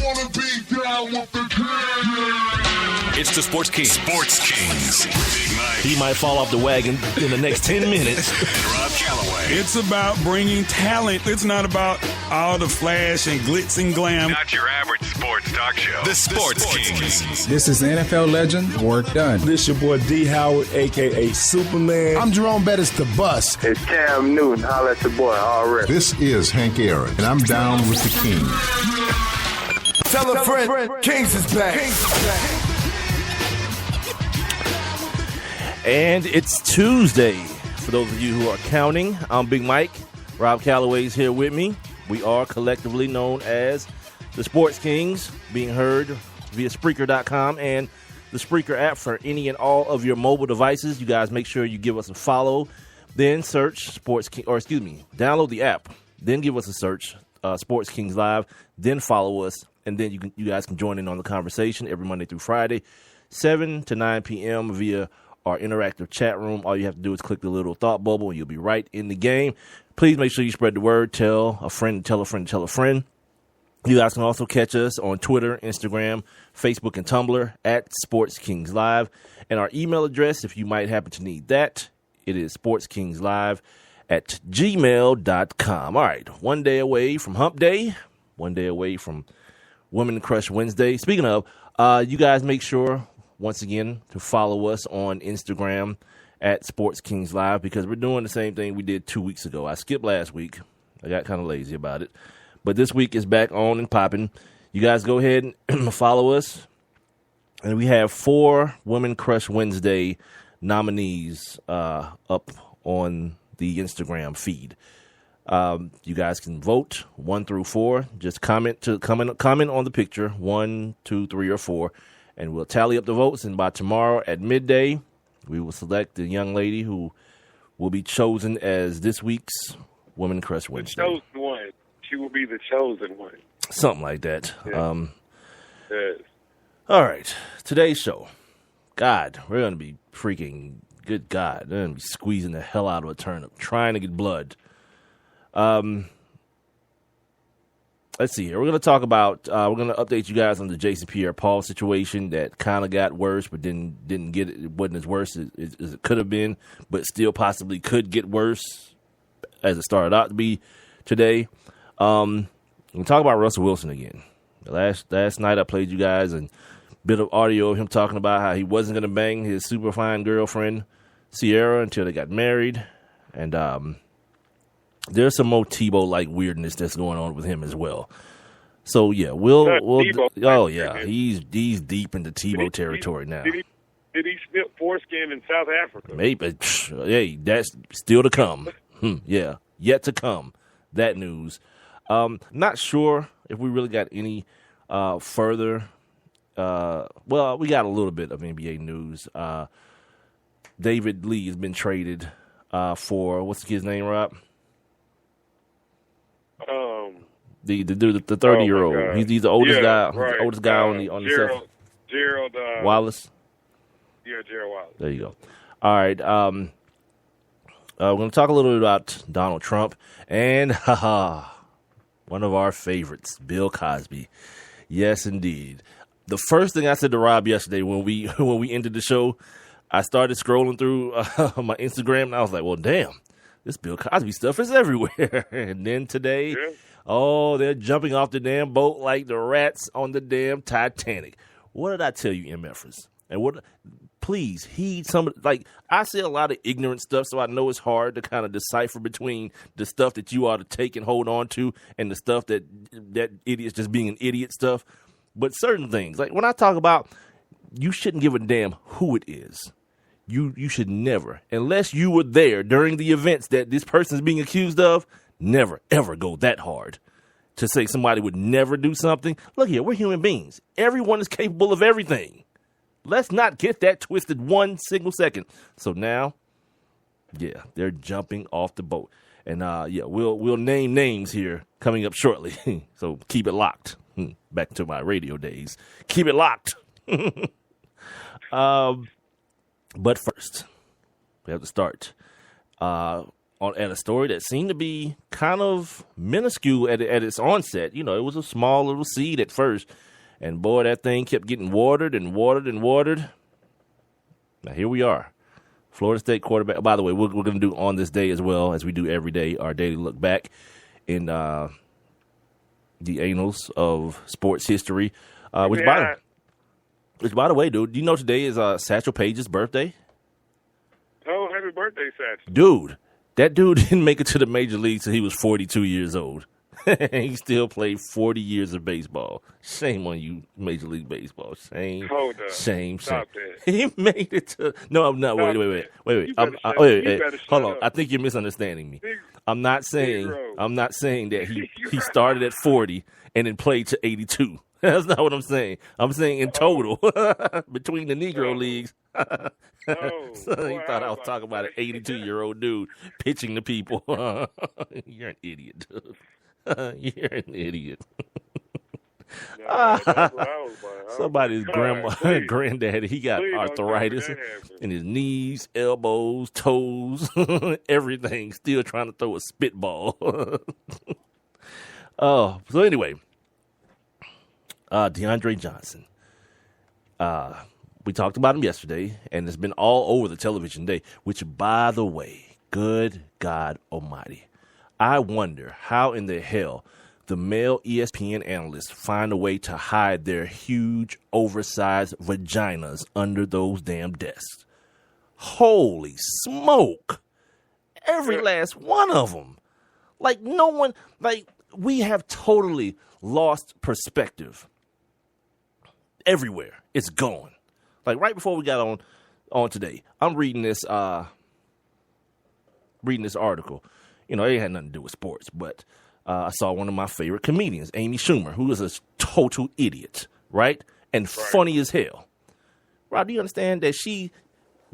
wanna be down with the king. It's the Sports Kings. Sports Kings. Big Mike. He might fall off the wagon in the next 10 minutes. And Rob Calloway. It's about bringing talent. It's not about all the flash and glitz and glam. Not your average sports talk show. The Sports Kings. This is NFL legend, Work Done. This your boy D. Howard, a.k.a. Superman. I'm Jerome Bettis, the bus. It's Cam Newton. Holla at your boy, already. This is Hank Aaron, and I'm down with the King. Tell a friend, Kings is back. And it's Tuesday. For those of you who are counting, I'm Big Mike. Rob Calloway's here with me. We are collectively known as the Sports Kings, being heard via Spreaker.com and the Spreaker app for any and all of your mobile devices. You guys make sure you give us a follow. Then search download the app. Then give us a search, Sports Kings Live. Then follow us, and then you guys can join in on the conversation every Monday through Friday, 7 to 9 p.m. via our interactive chat room. All you have to do is click the little thought bubble, and you'll be right in the game. Please make sure you spread the word. Tell a friend, tell a friend, tell a friend. You guys can also catch us on Twitter, Instagram, Facebook, and Tumblr at Sports Kings Live. And our email address, if you might happen to need that, it is sportskingslive@gmail.com. All right, one day away from Hump Day, one day away from Women Crush Wednesday. Speaking of, you guys make sure, once again, to follow us on Instagram at Sports Kings Live, because we're doing the same thing we did 2 weeks ago. I skipped last week. I got kind of lazy about it. But this week is back on and popping. You guys go ahead and follow us. And we have 4 Women Crush Wednesday nominees up on the Instagram feed. You guys can vote 1 through 4. Just comment on the picture 1, 2, 3, or 4, and we'll tally up the votes. And by tomorrow at midday, we will select the young lady who will be chosen as this week's Women Crush Wednesday. The chosen one. She will be the chosen one. Something like that. Yeah. Yes. All right. Today's show. God, we're going to be freaking, good God, they're going to be squeezing the hell out of a turnip, trying to get blood. Let's see here. We're going to talk about, we're going to update you guys on the Jason Pierre Paul situation that kind of got worse, but didn't get it. It wasn't as worse as it could have been, but still possibly could get worse as it started out to be today. We'll talk about Russell Wilson again. Last night I played you guys a bit of audio of him talking about how he wasn't going to bang his super fine girlfriend, Sierra, until they got married. And there's some more Tebow-like weirdness that's going on with him as well. So, yeah, he's deep into Tebow territory now. Did he snip foreskin in South Africa? Maybe. Hey, that's still to come. Yeah, yet to come. That news. Not sure if we really got any further. Well, we got a little bit of NBA news. David Lee has been traded for, what's the kid's name, Rob? The 30-year-old. Oh, he's the oldest guy. Right. The oldest guy on the Gerald Wallace. Yeah, Gerald Wallace. There you go. All right. We're going to talk a little bit about Donald Trump and one of our favorites, Bill Cosby. Yes, indeed. The first thing I said to Rob yesterday when we ended the show, I started scrolling through my Instagram, and I was like, well, damn, this Bill Cosby stuff is everywhere. And then today, they're jumping off the damn boat like the rats on the damn Titanic. What did I tell you, MFers? And please heed some, I say a lot of ignorant stuff, so I know it's hard to kind of decipher between the stuff that you ought to take and hold on to and the stuff that idiot's just being an idiot stuff. But certain things, like when I talk about you shouldn't give a damn who it is. You should never, unless you were there during the events that this person is being accused of, never, ever go that hard to say somebody would never do something. Look here, we're human beings. Everyone is capable of everything. Let's not get that twisted one single second. So now, yeah, they're jumping off the boat. And, we'll name names here coming up shortly. So keep it locked. Back to my radio days. Keep it locked. But first, we have to start. at a story that seemed to be kind of minuscule at its onset. You know, it was a small little seed at first, and boy, that thing kept getting watered and watered and watered. Now here we are. Florida State quarterback. By the way, we're going to do on this day as well as we do every day our daily look back in the annals of sports history. Which by the way, dude, do you know today is Satchel Paige's birthday? Oh, happy birthday, Satchel. Dude, that dude didn't make it to the major leagues until he was 42 years old. He still played 40 years of baseball. Shame on you, Major League Baseball. Shame. Hold up. Shame. Stop that. He made it to. No, wait. You Hold shut on. up. I think you're misunderstanding me. I'm not saying that he started at 40 and then played to 82. That's not what I'm saying. I'm saying in total between the Negro leagues. He thought I was talking about an 82-year-old dude pitching to people. You're an idiot, dude. You're an idiot. Somebody's granddaddy, he got arthritis in his knees, elbows, toes, everything. Still trying to throw a spitball. So anyway, Deandre Johnson. We talked about him yesterday, and it's been all over the television today, which, by the way, good God Almighty. I wonder how in the hell the male ESPN analysts find a way to hide their huge, oversized vaginas under those damn desks. Holy smoke. Every last one of them. Like, no one, like, we have totally lost perspective. Everywhere. It's gone. Like, right before we got on today, I'm reading this article. You know, it had nothing to do with sports, but I saw one of my favorite comedians, Amy Schumer, who is a total idiot, right? And funny as hell. Rob, do you understand that she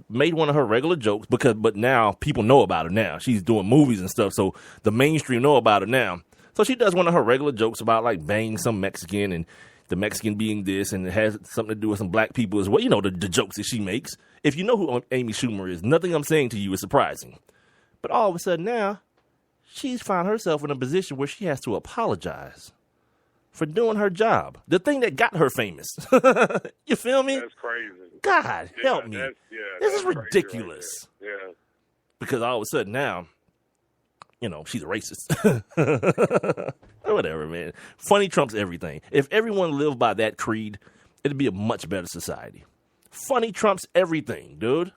made one of her regular jokes but now people know about her now. She's doing movies and stuff, so the mainstream know about her now. So she does one of her regular jokes about, like, banging some Mexican and the Mexican being this, and it has something to do with some black people as well. You know, the jokes that she makes. If you know who Amy Schumer is, nothing I'm saying to you is surprising. But all of a sudden now, she's found herself in a position where she has to apologize for doing her job. The thing that got her famous. You feel me? That's crazy. God, help me. This is ridiculous. Right. Yeah. Because all of a sudden now, you know, she's a racist. Whatever, man. Funny trumps everything. If everyone lived by that creed, it'd be a much better society. Funny trumps everything, dude.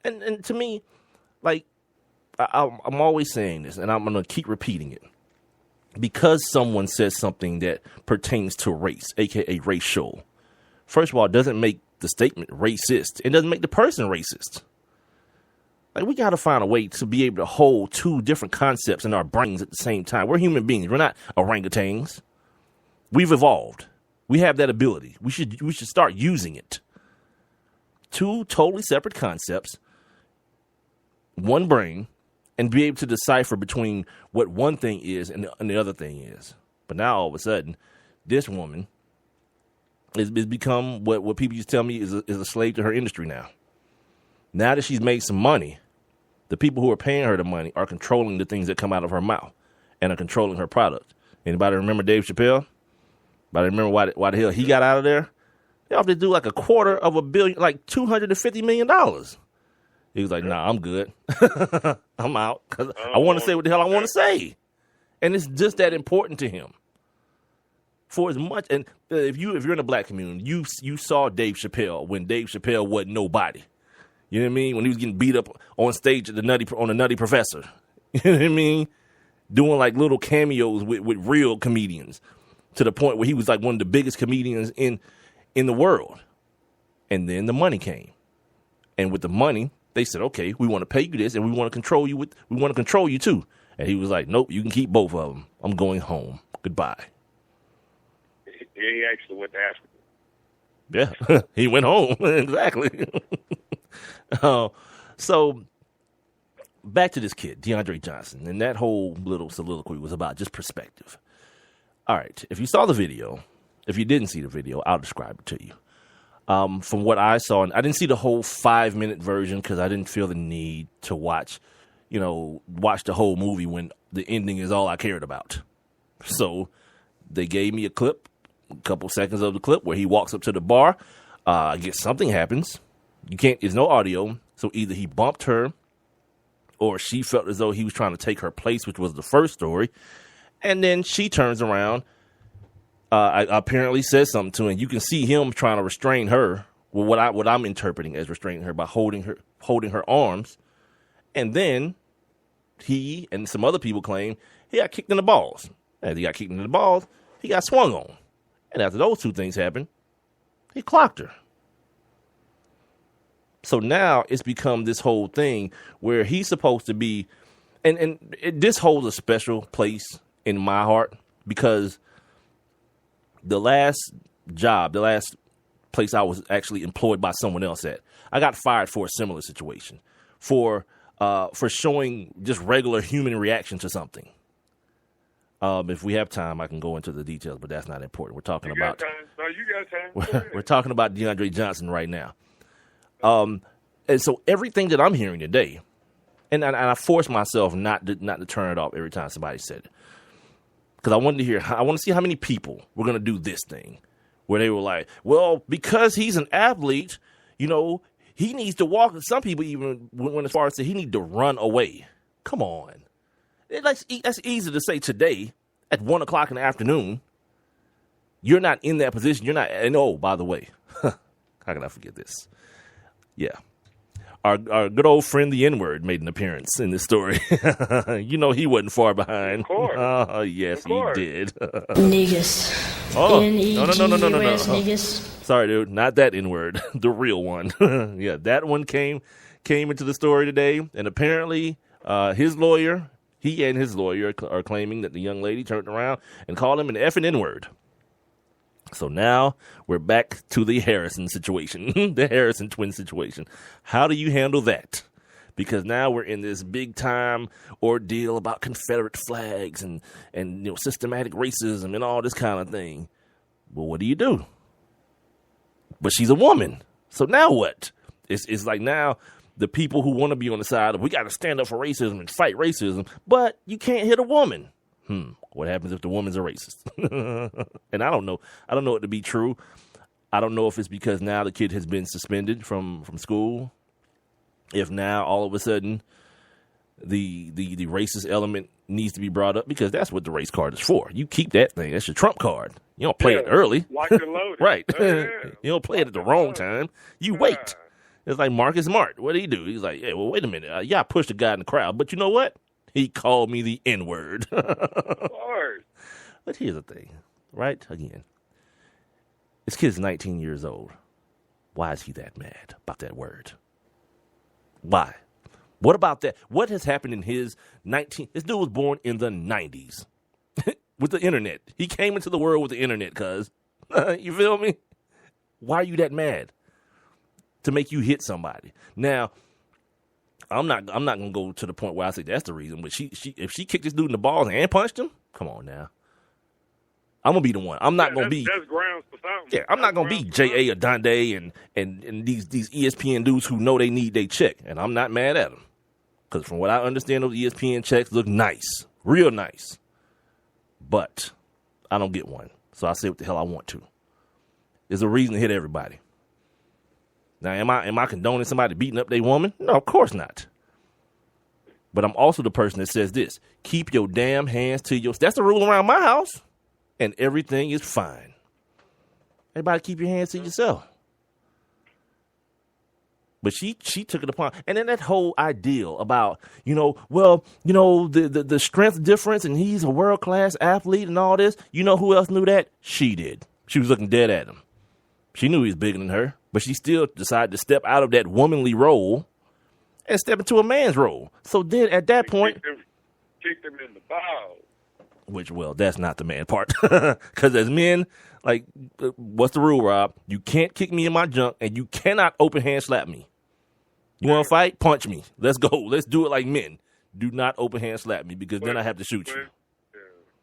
And to me, like, I'm always saying this, and I'm going to keep repeating it. Because someone says something that pertains to race, a.k.a. racial, first of all, it doesn't make the statement racist. It doesn't make the person racist. Like, we got to find a way to be able to hold two different concepts in our brains at the same time. We're human beings. We're not orangutans. We've evolved. We have that ability. We should start using it. Two totally separate concepts, one brain, and be able to decipher between what one thing is and the other thing is. But now, all of a sudden, this woman is become what people used to tell me is a slave to her industry now. Now that she's made some money, the people who are paying her the money are controlling the things that come out of her mouth and are controlling her product. Anybody remember Dave Chappelle? Anybody remember why the hell he got out of there? They offered to do like $250 million, like $250 million. He was like, nah, I'm good. I'm out. 'Cause I want to say what the hell I want to say. And it's just that important to him. For as much, and if you're in the black community, you saw Dave Chappelle when Dave Chappelle wasn't nobody. You know what I mean? When he was getting beat up on stage at the Nutty Professor. You know what I mean? Doing like little cameos with real comedians to the point where he was like one of the biggest comedians in the world. And then the money came. And with the money, they said, okay, we want to pay you this and we want to control you too. And he was like, nope, you can keep both of them. I'm going home. Goodbye. He actually went to Africa. Yeah, he went home. Exactly. So back to this kid, Deandre Johnson, and that whole little soliloquy was about just perspective. All right, if you saw the video, if you didn't see the video, I'll describe it to you. From what I saw, and I didn't see the whole 5-minute version because I didn't feel the need to watch, watch the whole movie when the ending is all I cared about. So they gave me a clip, a couple seconds of the clip where he walks up to the bar. I guess something happens. There's no audio. So either he bumped her or she felt as though he was trying to take her place, which was the first story. And then she turns around, apparently says something to him. And you can see him trying to restrain her. Well, what I'm interpreting as restraining her by holding her arms. And then he and some other people claim he got kicked in the balls. As he got kicked in the balls, he got swung on. And after those two things happened, he clocked her. So now it's become this whole thing where he's supposed to be, this holds a special place in my heart because the last place I was actually employed by someone else at, I got fired for a similar situation, for showing just regular human reaction to something. If we have time, I can go into the details, but that's not important. We're talking about time. No, you got time. we're talking about Deandre Johnson right now. And so everything that I'm hearing today, and I forced myself not to turn it off every time somebody said it, because I want to see how many people were going to do this thing, where they were like, well, because he's an athlete, he needs to walk. Some people even went as far as to say he need to run away. Come on. That's easy to say today at 1 o'clock in the afternoon. You're not in that position. You're not. And oh, by the way, how can I forget this? Yeah. Our good old friend, the N-word, made an appearance in this story. He wasn't far behind. Of course. Yes, he did. Niggas. Oh, No. Niggas. Sorry, dude. Not that N-word. The real one. Yeah, that one came into the story today. And apparently he and his lawyer are claiming that the young lady turned around and called him an effing N-word. So now we're back to the Harrison situation, the Harrison twin situation. How do you handle that? Because now we're in this big time ordeal about Confederate flags and systematic racism and all this kind of thing. Well, what do you do? But she's a woman. So now what? It's like now the people who want to be on the side of we got to stand up for racism and fight racism, but you can't hit a woman. What happens if the woman's a racist? And I don't know. I don't know it to be true. I don't know if it's because now the kid has been suspended from school. If now all of a sudden the racist element needs to be brought up, because that's what the race card is for. You keep that thing. That's your trump card. You don't play it early. Lock and loaded. Right. Yeah. You don't play it at the wrong time. You wait. It's like Marcus Smart. What did he do? He's like, hey, well, wait a minute. I pushed a guy in the crowd, but you know what? He called me the N-word. But here's the thing, right? Again, this kid's 19 years old. Why is he that mad about that word? Why? What about that? What has happened in his 19? This dude was born in the 90s with the internet. He came into the world with the internet, cuz. You feel me? Why are you that mad? To make you hit somebody. Now, I'm not gonna go to the point where I say that's the reason. But if she kicked this dude in the balls and punched him, come on now. I'm gonna be the one. I'm not gonna be. That's grounds for something. Yeah, I'm not gonna be J.A. or Deandre and these ESPN dudes who know they need their check, and I'm not mad at them because from what I understand, those ESPN checks look nice, real nice. But I don't get one, so I say what the hell I want to. There's a reason to hit everybody. Now, am I condoning somebody beating up their woman? No, of course not. But I'm also the person that says this: keep your damn hands to yourself. That's the rule around my house, and everything is fine. Everybody keep your hands to yourself. But she took it upon, and then that whole ideal about, the strength difference, and he's a world-class athlete and all this. You know who else knew that? She did. She was looking dead at him. She knew he was bigger than her, but she still decided to step out of that womanly role and step into a man's role. So then at that point, kicked him in the balls. Which, well, that's not the man part. Because as men, like, what's the rule, Rob? You can't kick me in my junk, and you cannot open hand slap me. You want to fight? Punch me. Let's go. Let's do it like men. Do not open hand slap me, because then I have to shoot you. Yeah.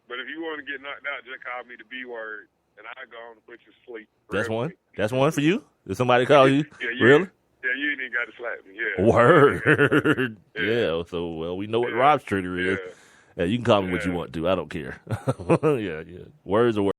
But if you want to get knocked out, just call me the B word, and I go on to put you to sleep. That's one? That's one for you? Did somebody call you? Yeah, really? Yeah, you ain't even got to slap me. Yeah. Word. Yeah. Yeah. So, well, we know what Rob's trigger is. Yeah. Yeah, you can call me what you want to. I don't care. Yeah. Words are words.